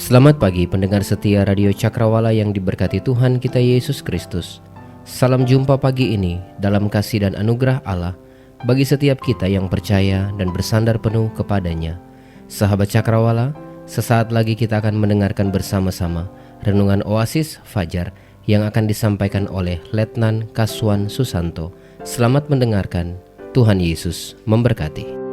Selamat pagi pendengar setia Radio Cakrawala yang diberkati Tuhan kita Yesus Kristus. Salam jumpa pagi ini dalam kasih dan anugerah Allah bagi setiap kita yang percaya dan bersandar penuh kepadanya. Sahabat Cakrawala, sesaat lagi kita akan mendengarkan bersama-sama Renungan Oasis Fajar yang akan disampaikan oleh Letnan Kaswan Susanto. Selamat mendengarkan, Tuhan Yesus memberkati.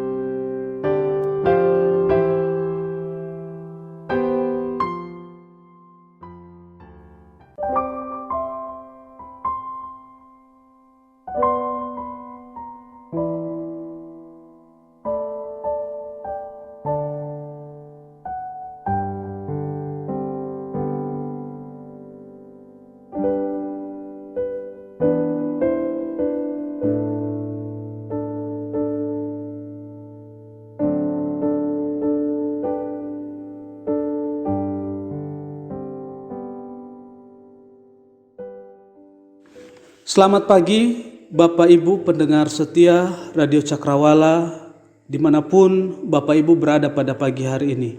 Selamat pagi Bapak Ibu pendengar setia Radio Cakrawala dimanapun Bapak Ibu berada pada pagi hari ini.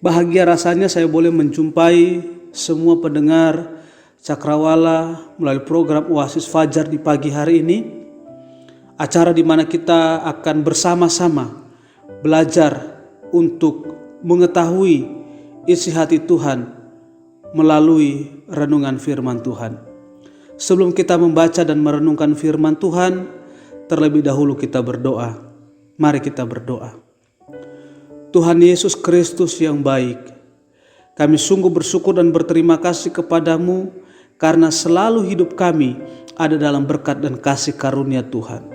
Bahagia rasanya saya boleh menjumpai semua pendengar Cakrawala melalui program Oasis Fajar di pagi hari ini. Acara di mana kita akan bersama-sama belajar untuk mengetahui isi hati Tuhan melalui renungan firman Tuhan. Sebelum kita membaca dan merenungkan firman Tuhan, terlebih dahulu kita berdoa. Mari kita berdoa. Tuhan Yesus Kristus yang baik, kami sungguh bersyukur dan berterima kasih kepadamu karena selalu hidup kami ada dalam berkat dan kasih karunia Tuhan.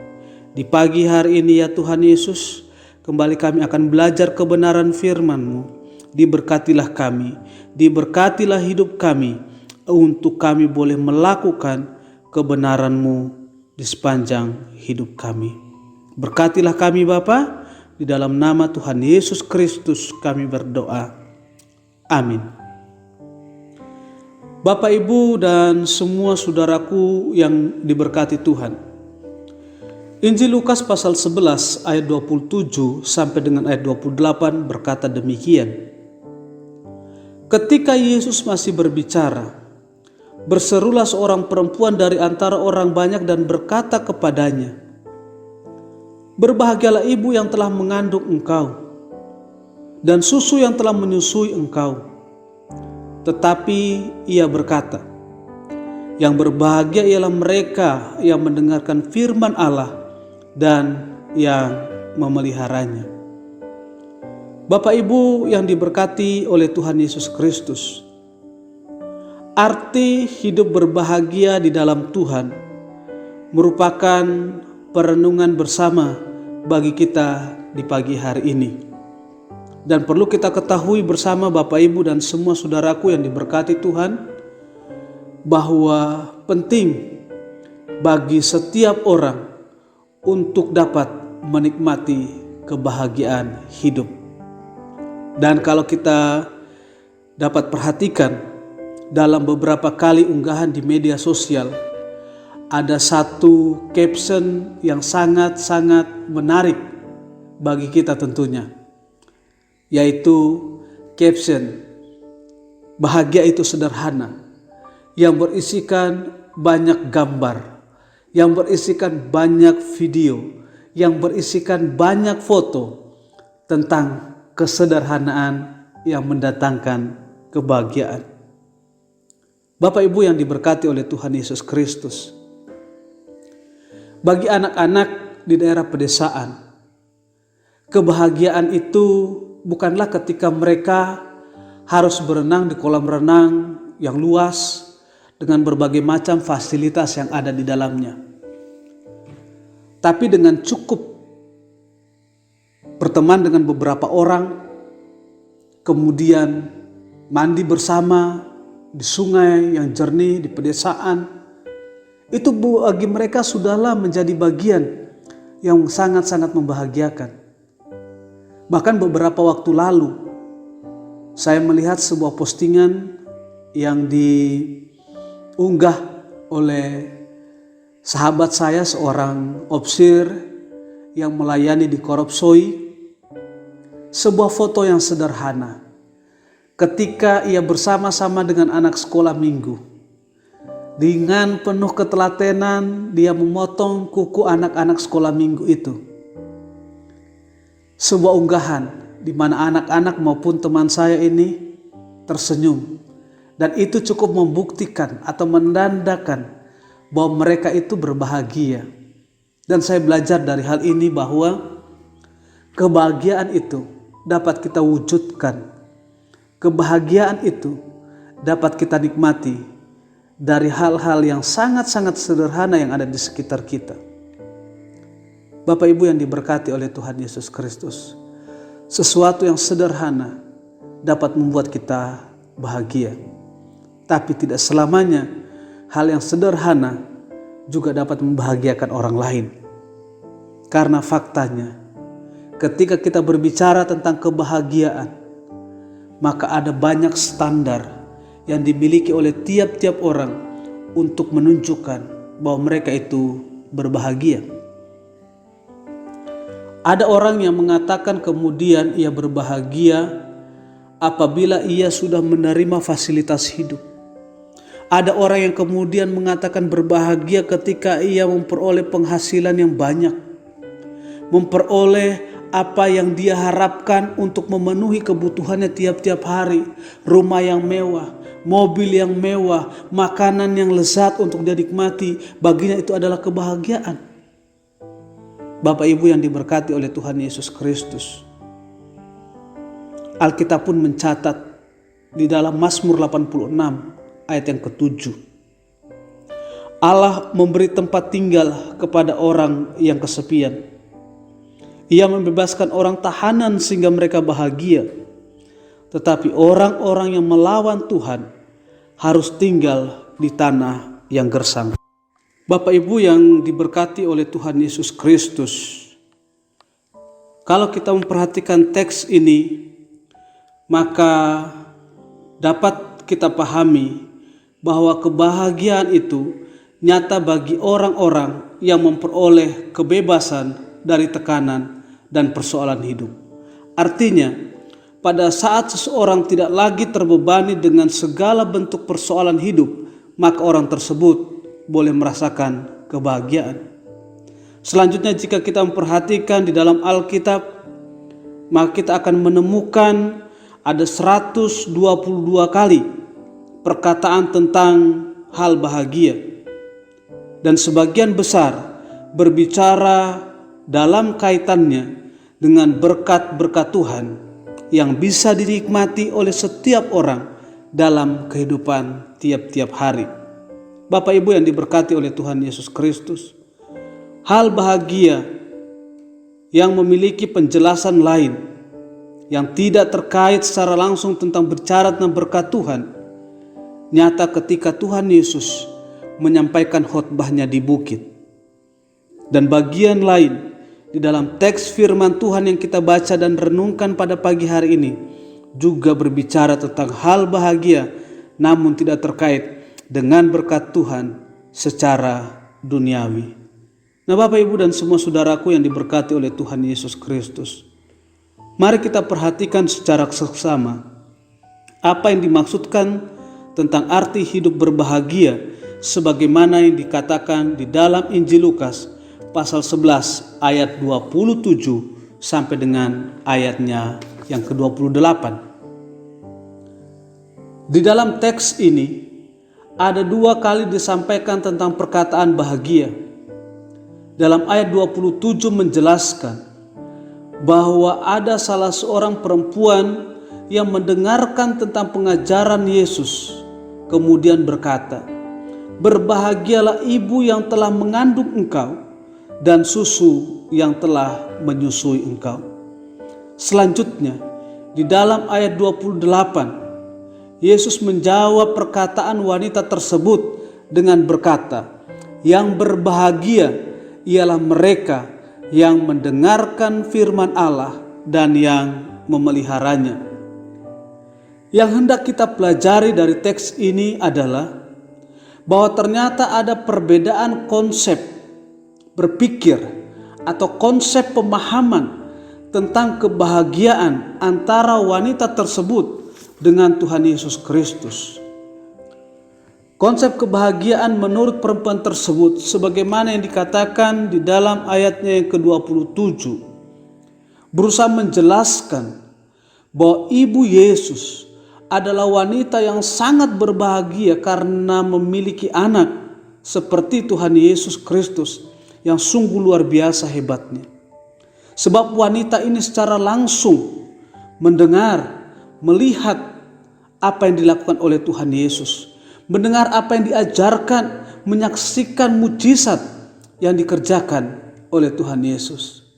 Di pagi hari ini ya Tuhan Yesus, kembali kami akan belajar kebenaran firman-Mu. Diberkatilah kami, diberkatilah hidup kami, untuk kami boleh melakukan kebenaran-Mu di sepanjang hidup kami. Berkatilah kami Bapa, di dalam nama Tuhan Yesus Kristus kami berdoa. Amin. Bapak, Ibu, dan semua saudaraku yang diberkati Tuhan. Injil Lukas pasal 11 ayat 27 sampai dengan ayat 28 berkata demikian. Ketika Yesus masih berbicara, berserulah seorang perempuan dari antara orang banyak dan berkata kepadanya, "Berbahagialah ibu yang telah mengandung engkau, dan susu yang telah menyusui engkau." Tetapi ia berkata, "Yang berbahagia ialah mereka yang mendengarkan firman Allah dan yang memeliharanya." Bapak Ibu yang diberkati oleh Tuhan Yesus Kristus, arti hidup berbahagia di dalam Tuhan merupakan perenungan bersama bagi kita di pagi hari ini. Dan perlu kita ketahui bersama Bapak Ibu dan semua saudaraku yang diberkati Tuhan, bahwa penting bagi setiap orang untuk dapat menikmati kebahagiaan hidup. Dan kalau kita dapat perhatikan, dalam beberapa kali unggahan di media sosial, ada satu caption yang sangat-sangat menarik bagi kita tentunya, yaitu caption "Bahagia itu sederhana", yang berisikan banyak gambar, yang berisikan banyak video, yang berisikan banyak foto tentang kesederhanaan yang mendatangkan kebahagiaan. Bapak Ibu yang diberkati oleh Tuhan Yesus Kristus, bagi anak-anak di daerah pedesaan, kebahagiaan itu bukanlah ketika mereka harus berenang di kolam renang yang luas dengan berbagai macam fasilitas yang ada di dalamnya. Tapi dengan cukup berteman dengan beberapa orang, kemudian mandi bersama di sungai yang jernih di pedesaan, itu bagi mereka sudahlah menjadi bagian yang sangat-sangat membahagiakan. Bahkan beberapa waktu lalu saya melihat sebuah postingan yang diunggah oleh sahabat saya, seorang opsir yang melayani di Korop Soi, sebuah foto yang sederhana ketika ia bersama-sama dengan anak sekolah minggu. Dengan penuh ketelatenan dia memotong kuku anak-anak sekolah minggu itu. Sebuah unggahan di mana anak-anak maupun teman saya ini tersenyum. Dan itu cukup membuktikan atau menandakan bahwa mereka itu berbahagia. Dan saya belajar dari hal ini bahwa kebahagiaan itu dapat kita wujudkan. Kebahagiaan itu dapat kita nikmati dari hal-hal yang sangat-sangat sederhana yang ada di sekitar kita. Bapak Ibu yang diberkati oleh Tuhan Yesus Kristus, sesuatu yang sederhana dapat membuat kita bahagia. Tapi tidak selamanya hal yang sederhana juga dapat membahagiakan orang lain. Karena faktanya, ketika kita berbicara tentang kebahagiaan, maka ada banyak standar yang dimiliki oleh tiap-tiap orang untuk menunjukkan bahwa mereka itu berbahagia. Ada orang yang mengatakan kemudian ia berbahagia apabila ia sudah menerima fasilitas hidup. Ada orang yang kemudian mengatakan berbahagia ketika ia memperoleh penghasilan yang banyak, memperoleh apa yang dia harapkan untuk memenuhi kebutuhannya tiap-tiap hari, rumah yang mewah, mobil yang mewah, makanan yang lezat untuk dia nikmati. Baginya itu adalah kebahagiaan. Bapak Ibu yang diberkati oleh Tuhan Yesus Kristus, Alkitab pun mencatat di dalam Mazmur 86 ayat yang ke-7. Allah memberi tempat tinggal kepada orang yang kesepian. Ia membebaskan orang tahanan sehingga mereka bahagia. Tetapi orang-orang yang melawan Tuhan harus tinggal di tanah yang gersang. Bapak Ibu yang diberkati oleh Tuhan Yesus Kristus, kalau kita memperhatikan teks ini, maka dapat kita pahami bahwa kebahagiaan itu nyata bagi orang-orang yang memperoleh kebebasan dari tekanan dan persoalan hidup. Artinya, pada saat seseorang tidak lagi terbebani dengan segala bentuk persoalan hidup, maka orang tersebut boleh merasakan kebahagiaan. Selanjutnya, jika kita memperhatikan di dalam Alkitab, maka kita akan menemukan ada 122 kali perkataan tentang hal bahagia. Dan sebagian besar berbicara dalam kaitannya dengan berkat-berkat Tuhan yang bisa dinikmati oleh setiap orang dalam kehidupan tiap-tiap hari. Bapak Ibu yang diberkati oleh Tuhan Yesus Kristus, hal bahagia yang memiliki penjelasan lain yang tidak terkait secara langsung tentang bicara tentang berkat Tuhan, nyata ketika Tuhan Yesus menyampaikan khotbahnya di bukit. Dan bagian lain di dalam teks firman Tuhan yang kita baca dan renungkan pada pagi hari ini juga berbicara tentang hal bahagia, namun tidak terkait dengan berkat Tuhan secara duniawi. Nah, Bapak Ibu dan semua saudaraku yang diberkati oleh Tuhan Yesus Kristus, mari kita perhatikan secara seksama apa yang dimaksudkan tentang arti hidup berbahagia sebagaimana yang dikatakan di dalam Injil Lukas pasal 11 ayat 27 sampai dengan ayatnya yang ke-28. Di dalam teks ini ada 2 kali disampaikan tentang perkataan bahagia. Dalam ayat 27 menjelaskan bahwa ada salah seorang perempuan yang mendengarkan tentang pengajaran Yesus, kemudian berkata, "Berbahagialah ibu yang telah mengandung engkau dan susu yang telah menyusui engkau." Selanjutnya, di dalam ayat 28, Yesus menjawab perkataan wanita tersebut dengan berkata, "Yang berbahagia ialah mereka yang mendengarkan firman Allah dan yang memeliharanya." Yang hendak kita pelajari dari teks ini adalah bahwa ternyata ada perbedaan konsep berpikir atau konsep pemahaman tentang kebahagiaan antara wanita tersebut dengan Tuhan Yesus Kristus. Konsep kebahagiaan menurut perempuan tersebut sebagaimana yang dikatakan di dalam ayatnya yang ke-27 berusaha menjelaskan bahwa ibu Yesus adalah wanita yang sangat berbahagia karena memiliki anak seperti Tuhan Yesus Kristus yang sungguh luar biasa hebatnya. Sebab wanita ini secara langsung mendengar, melihat apa yang dilakukan oleh Tuhan Yesus, mendengar apa yang diajarkan, menyaksikan mujizat yang dikerjakan oleh Tuhan Yesus.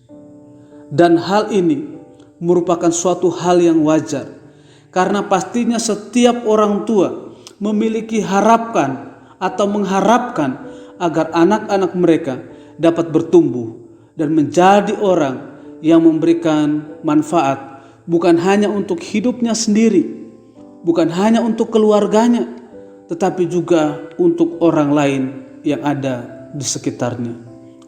Dan hal ini merupakan suatu hal yang wajar, karena pastinya setiap orang tua memiliki harapan atau mengharapkan agar anak-anak mereka dapat bertumbuh dan menjadi orang yang memberikan manfaat bukan hanya untuk hidupnya sendiri, bukan hanya untuk keluarganya, tetapi juga untuk orang lain yang ada di sekitarnya.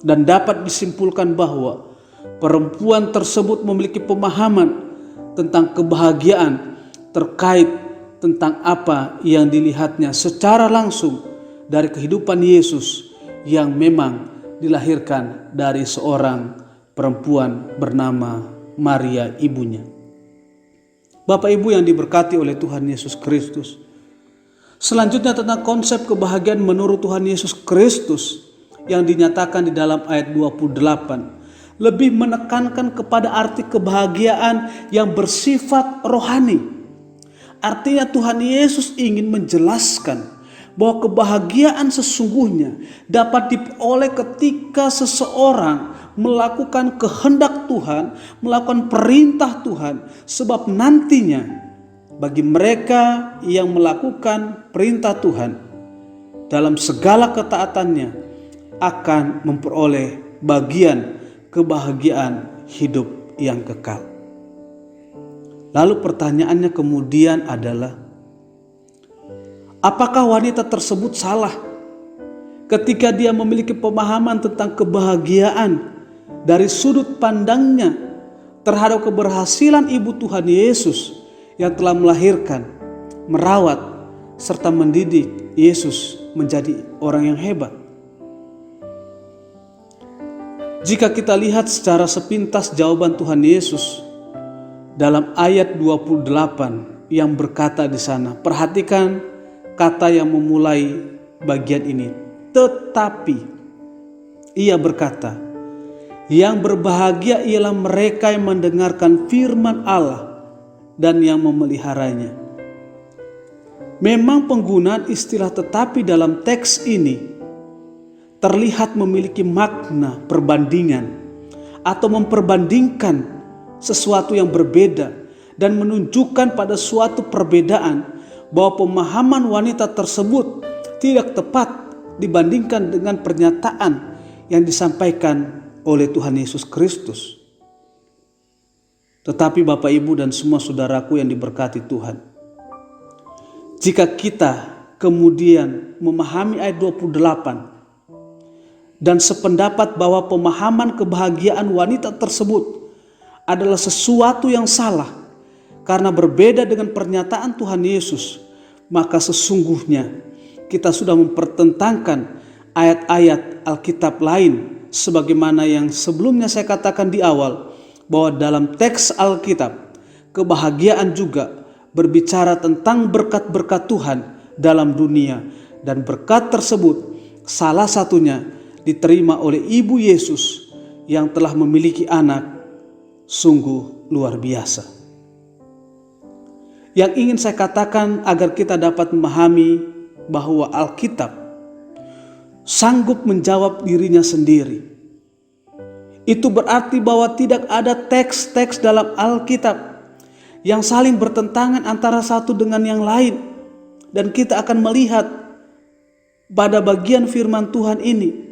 Dan dapat disimpulkan bahwa perempuan tersebut memiliki pemahaman tentang kebahagiaan terkait tentang apa yang dilihatnya secara langsung dari kehidupan Yesus yang memang dilahirkan dari seorang perempuan bernama Maria ibunya. Bapak Ibu yang diberkati oleh Tuhan Yesus Kristus. Selanjutnya tentang konsep kebahagiaan menurut Tuhan Yesus Kristus yang dinyatakan di dalam ayat 28. Lebih menekankan kepada arti kebahagiaan yang bersifat rohani. Artinya Tuhan Yesus ingin menjelaskan bahwa kebahagiaan sesungguhnya dapat diperoleh ketika seseorang melakukan kehendak Tuhan, melakukan perintah Tuhan. Sebab nantinya bagi mereka yang melakukan perintah Tuhan dalam segala ketaatannya akan memperoleh bagian kebahagiaan hidup yang kekal. Lalu pertanyaannya kemudian adalah, apakah wanita tersebut salah ketika dia memiliki pemahaman tentang kebahagiaan dari sudut pandangnya terhadap keberhasilan ibu Tuhan Yesus yang telah melahirkan, merawat, serta mendidik Yesus menjadi orang yang hebat? Jika kita lihat secara sepintas jawaban Tuhan Yesus dalam ayat 28 yang berkata di sana, perhatikan kata yang memulai bagian ini. Tetapi ia berkata, yang berbahagia ialah mereka yang mendengarkan firman Allah dan yang memeliharanya. Memang penggunaan istilah tetapi dalam teks ini terlihat memiliki makna perbandingan atau memperbandingkan sesuatu yang berbeda dan menunjukkan pada suatu perbedaan bahwa pemahaman wanita tersebut tidak tepat dibandingkan dengan pernyataan yang disampaikan oleh Tuhan Yesus Kristus. Tetapi Bapak Ibu dan semua saudaraku yang diberkati Tuhan, jika kita kemudian memahami ayat 28 dan sependapat bahwa pemahaman kebahagiaan wanita tersebut adalah sesuatu yang salah karena berbeda dengan pernyataan Tuhan Yesus, maka sesungguhnya kita sudah mempertentangkan ayat-ayat Alkitab lain sebagaimana yang sebelumnya saya katakan di awal, bahwa dalam teks Alkitab kebahagiaan juga berbicara tentang berkat-berkat Tuhan dalam dunia, dan berkat tersebut salah satunya diterima oleh ibu Yesus yang telah memiliki anak sungguh luar biasa. Yang ingin saya katakan agar kita dapat memahami bahwa Alkitab sanggup menjawab dirinya sendiri. Itu berarti bahwa tidak ada teks-teks dalam Alkitab yang saling bertentangan antara satu dengan yang lain. Dan kita akan melihat pada bagian firman Tuhan ini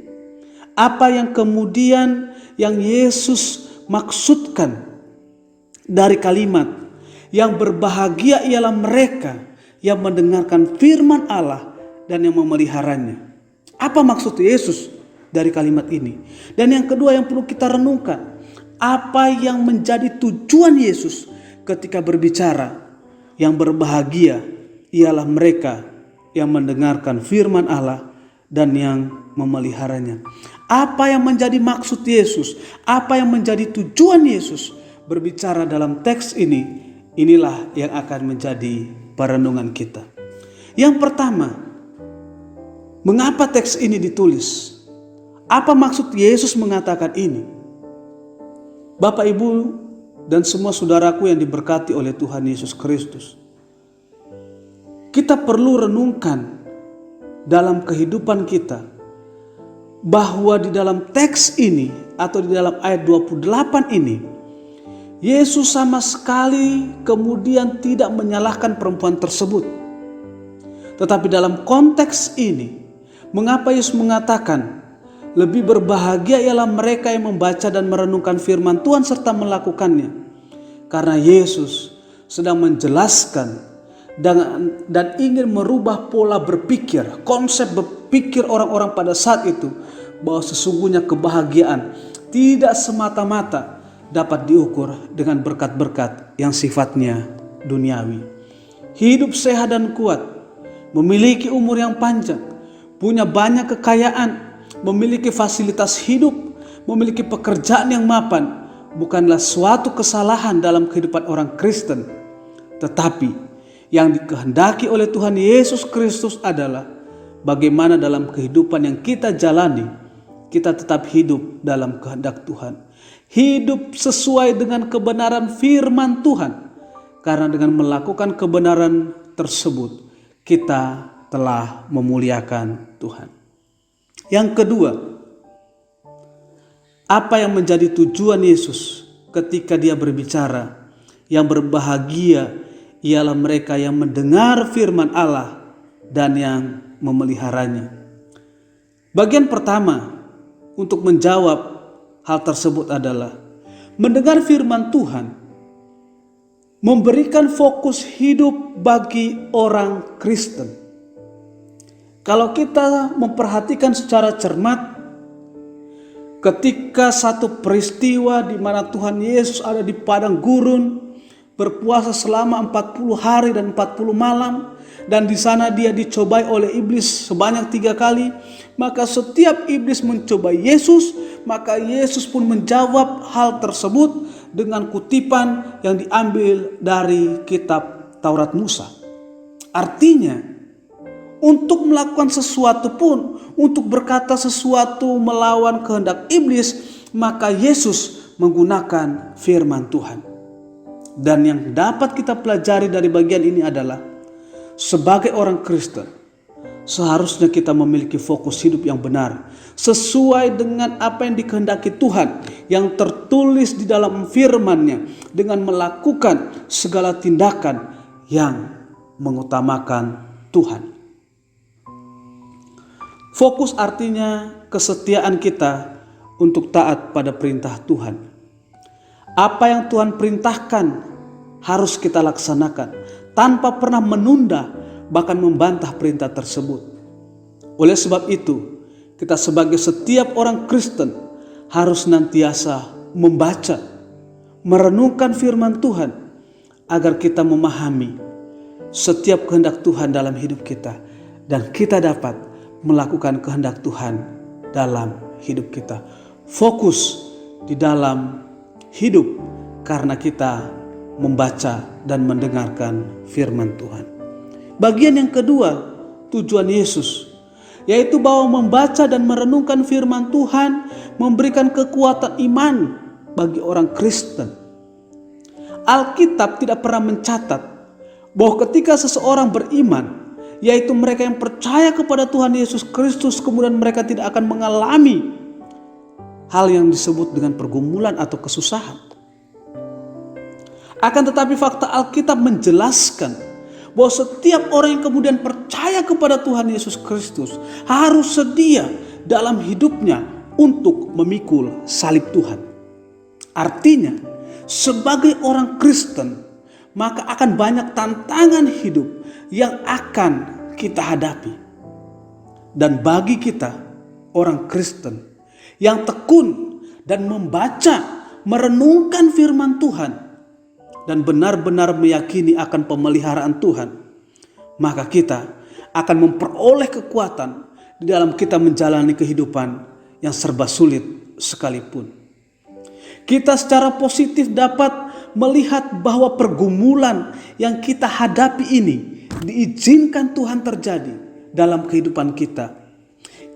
apa yang kemudian yang Yesus maksudkan dari kalimat yang berbahagia ialah mereka yang mendengarkan firman Allah dan yang memeliharanya. Apa maksud Yesus dari kalimat ini? Dan yang kedua yang perlu kita renungkan, apa yang menjadi tujuan Yesus ketika berbicara Yang berbahagia ialah mereka yang mendengarkan firman Allah dan yang memeliharanya. Apa yang menjadi maksud Yesus? Apa yang menjadi tujuan Yesus berbicara dalam teks ini? Inilah yang akan menjadi perenungan kita. Yang pertama, mengapa teks ini ditulis? Apa maksud Yesus mengatakan ini? Bapak, Ibu, dan semua saudaraku yang diberkati oleh Tuhan Yesus Kristus, kita perlu renungkan dalam kehidupan kita bahwa di dalam teks ini atau di dalam ayat 28 ini, Yesus sama sekali kemudian tidak menyalahkan perempuan tersebut. Tetapi dalam konteks ini, mengapa Yesus mengatakan lebih berbahagia ialah mereka yang membaca dan merenungkan firman Tuhan serta melakukannya? Karena Yesus sedang menjelaskan dan ingin merubah pola berpikir, konsep berpikir orang-orang pada saat itu, bahwa sesungguhnya kebahagiaan tidak semata-mata dapat diukur dengan berkat-berkat yang sifatnya duniawi. Hidup sehat dan kuat, memiliki umur yang panjang, punya banyak kekayaan, memiliki fasilitas hidup, memiliki pekerjaan yang mapan, bukanlah suatu kesalahan dalam kehidupan orang Kristen. Tetapi yang dikehendaki oleh Tuhan Yesus Kristus adalah bagaimana dalam kehidupan yang kita jalani, kita tetap hidup dalam kehendak Tuhan. Hidup sesuai dengan kebenaran firman Tuhan. Karena dengan melakukan kebenaran tersebut, kita telah memuliakan Tuhan. Yang kedua, apa yang menjadi tujuan Yesus ketika dia berbicara, yang berbahagia ialah mereka yang mendengar firman Allah dan yang memeliharanya. Bagian pertama untuk menjawab hal tersebut adalah mendengar firman Tuhan memberikan fokus hidup bagi orang Kristen. Kalau kita memperhatikan secara cermat, ketika satu peristiwa di mana Tuhan Yesus ada di padang gurun, berpuasa selama 40 hari dan 40 malam, dan di sana dia dicobai oleh iblis sebanyak 3 kali, maka setiap iblis mencobai Yesus, maka Yesus pun menjawab hal tersebut dengan kutipan yang diambil dari kitab Taurat Musa. Artinya, untuk melakukan sesuatu pun, untuk berkata sesuatu melawan kehendak iblis, maka Yesus menggunakan firman Tuhan. Dan yang dapat kita pelajari dari bagian ini adalah, sebagai orang Kristen, seharusnya kita memiliki fokus hidup yang benar, sesuai dengan apa yang dikehendaki Tuhan, yang tertulis di dalam firman-Nya, dengan melakukan segala tindakan yang mengutamakan Tuhan. Fokus artinya kesetiaan kita untuk taat pada perintah Tuhan. Apa yang Tuhan perintahkan harus kita laksanakan tanpa pernah menunda bahkan membantah perintah tersebut. Oleh sebab itu, kita sebagai setiap orang Kristen harus senantiasa membaca, merenungkan firman Tuhan agar kita memahami setiap kehendak Tuhan dalam hidup kita dan kita dapat melakukan kehendak Tuhan dalam hidup kita. Fokus di dalam hidup karena kita membaca dan mendengarkan firman Tuhan. Bagian yang kedua, tujuan Yesus, yaitu bahwa membaca dan merenungkan firman Tuhan memberikan kekuatan iman bagi orang Kristen. Alkitab tidak pernah mencatat bahwa ketika seseorang beriman, yaitu mereka yang percaya kepada Tuhan Yesus Kristus, kemudian mereka tidak akan mengalami hal yang disebut dengan pergumulan atau kesusahan. Akan tetapi fakta Alkitab menjelaskan bahwa setiap orang yang kemudian percaya kepada Tuhan Yesus Kristus harus sedia dalam hidupnya untuk memikul salib Tuhan. Artinya, sebagai orang Kristen, maka akan banyak tantangan hidup yang akan kita hadapi. Dan bagi kita, orang Kristen yang tekun dan membaca, merenungkan firman Tuhan, dan benar-benar meyakini akan pemeliharaan Tuhan, maka kita akan memperoleh kekuatan di dalam kita menjalani kehidupan yang serba sulit sekalipun. Kita secara positif dapat melihat bahwa pergumulan yang kita hadapi ini diizinkan Tuhan terjadi dalam kehidupan kita.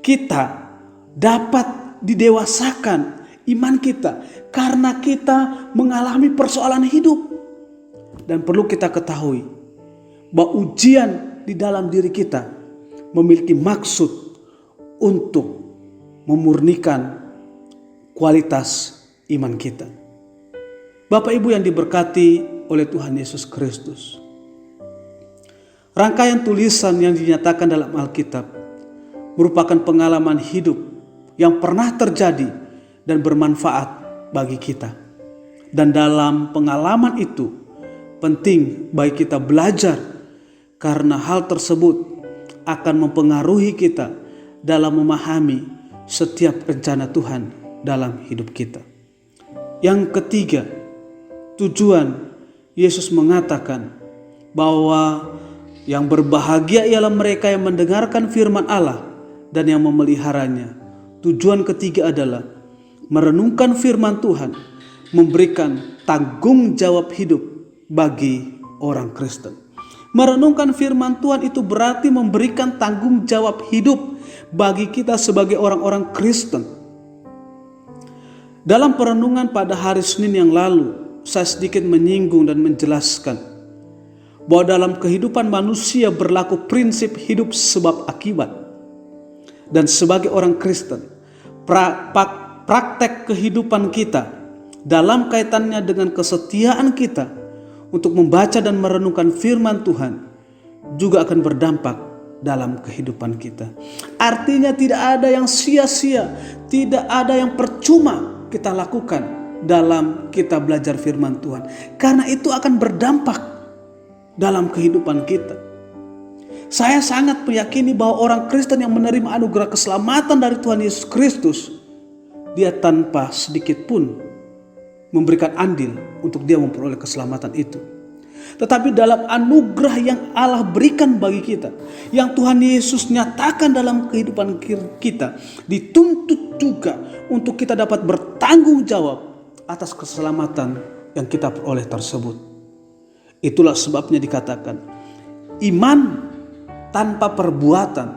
Kita dapat didewasakan iman kita karena kita mengalami persoalan hidup. Dan perlu kita ketahui bahwa ujian di dalam diri kita memiliki maksud untuk memurnikan kualitas iman kita. Bapak Ibu yang diberkati oleh Tuhan Yesus Kristus, rangkaian tulisan yang dinyatakan dalam Alkitab merupakan pengalaman hidup yang pernah terjadi dan bermanfaat bagi kita. Dan dalam pengalaman itu penting bagi kita belajar, karena hal tersebut akan mempengaruhi kita dalam memahami setiap rencana Tuhan dalam hidup kita. Yang ketiga, tujuan Yesus mengatakan bahwa yang berbahagia ialah mereka yang mendengarkan firman Allah dan yang memeliharanya. Tujuan ketiga adalah merenungkan firman Tuhan, memberikan tanggung jawab hidup bagi orang Kristen. Merenungkan firman Tuhan itu berarti memberikan tanggung jawab hidup bagi kita sebagai orang-orang Kristen. Dalam perenungan pada hari Senin yang lalu, saya sedikit menyinggung dan menjelaskan bahwa dalam kehidupan manusia berlaku prinsip hidup sebab akibat. Dan sebagai orang Kristen, praktek kehidupan kita dalam kaitannya dengan kesetiaan kita untuk membaca dan merenungkan firman Tuhan juga akan berdampak dalam kehidupan kita. Artinya tidak ada yang sia-sia, tidak ada yang percuma kita lakukan dalam kita belajar firman Tuhan. Karena itu akan berdampak dalam kehidupan kita. Saya sangat meyakini bahwa orang Kristen yang menerima anugerah keselamatan dari Tuhan Yesus Kristus, dia tanpa sedikit pun memberikan andil untuk dia memperoleh keselamatan itu. Tetapi dalam anugerah yang Allah berikan bagi kita, yang Tuhan Yesus nyatakan dalam kehidupan kita, dituntut juga untuk kita dapat bertanggung jawab atas keselamatan yang kita peroleh tersebut. Itulah sebabnya dikatakan, iman tanpa perbuatan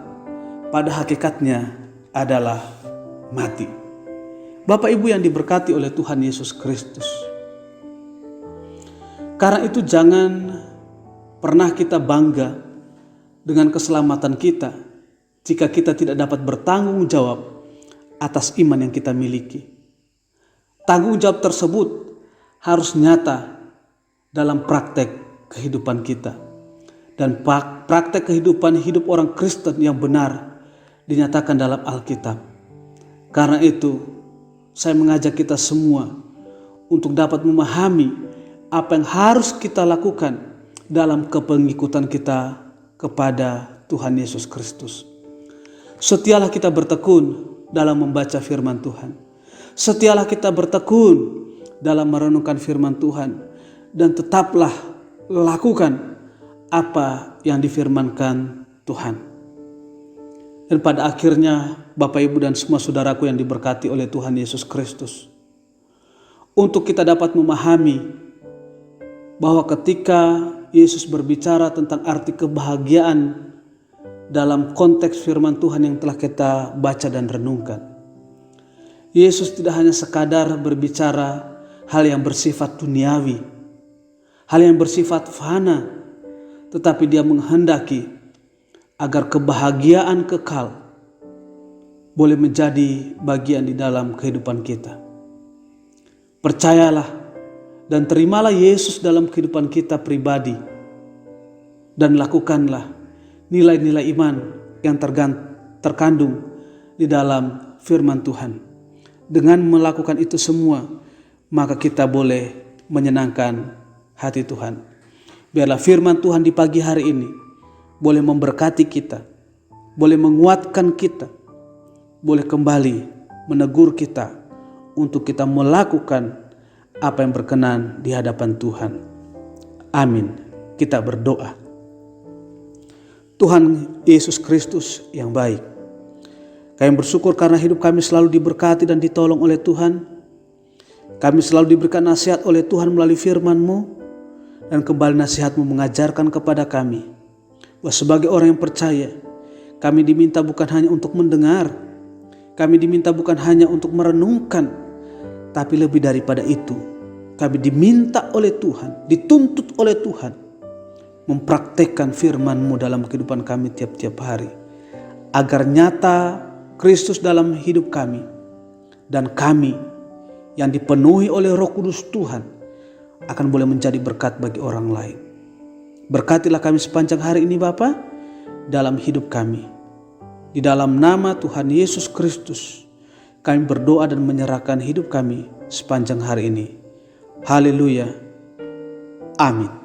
pada hakikatnya adalah mati. Bapak Ibu yang diberkati oleh Tuhan Yesus Kristus, karena itu jangan pernah kita bangga dengan keselamatan kita jika kita tidak dapat bertanggung jawab atas iman yang kita miliki. Tanggung jawab tersebut harus nyata dalam praktek kehidupan kita. Dan praktek kehidupan hidup orang Kristen yang benar dinyatakan dalam Alkitab. Karena itu saya mengajak kita semua untuk dapat memahami apa yang harus kita lakukan dalam kepengikutan kita kepada Tuhan Yesus Kristus. Setialah kita bertekun dalam membaca firman Tuhan. Setialah kita bertekun dalam merenungkan firman Tuhan. Dan tetaplah lakukan apa yang difirmankan Tuhan. Dan pada akhirnya Bapak Ibu dan semua saudaraku yang diberkati oleh Tuhan Yesus Kristus, untuk kita dapat memahami bahwa ketika Yesus berbicara tentang arti kebahagiaan dalam konteks firman Tuhan yang telah kita baca dan renungkan, Yesus tidak hanya sekadar berbicara hal yang bersifat duniawi, hal yang bersifat fana, tetapi dia menghendaki agar kebahagiaan kekal boleh menjadi bagian di dalam kehidupan kita. Percayalah dan terimalah Yesus dalam kehidupan kita pribadi, dan lakukanlah nilai-nilai iman yang terkandung di dalam firman Tuhan. Dengan melakukan itu semua, maka kita boleh menyenangkan hati Tuhan. Biarlah firman Tuhan di pagi hari ini boleh memberkati kita, boleh menguatkan kita, boleh kembali menegur kita untuk kita melakukan apa yang berkenan di hadapan Tuhan. Amin. Kita berdoa. Tuhan Yesus Kristus yang baik, kami bersyukur karena hidup kami selalu diberkati dan ditolong oleh Tuhan. Kami selalu diberikan nasihat oleh Tuhan melalui firman-Mu, dan kembali nasihat-Mu mengajarkan kepada kami bahwa sebagai orang yang percaya, kami diminta bukan hanya untuk mendengar, kami diminta bukan hanya untuk merenungkan, tapi lebih daripada itu, kami diminta oleh Tuhan, dituntut oleh Tuhan, mempraktekkan firman-Mu dalam kehidupan kami tiap-tiap hari, agar nyata Kristus dalam hidup kami, dan kami yang dipenuhi oleh Roh Kudus Tuhan akan boleh menjadi berkat bagi orang lain. Berkatilah kami sepanjang hari ini Bapa, dalam hidup kami. Di dalam nama Tuhan Yesus Kristus, kami berdoa dan menyerahkan hidup kami sepanjang hari ini. Haleluya. Amin.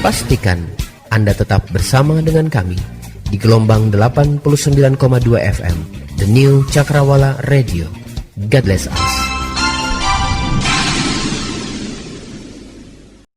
Pastikan Anda tetap bersama dengan kami di gelombang 89,2 FM, The New Cakrawala Radio. God bless us.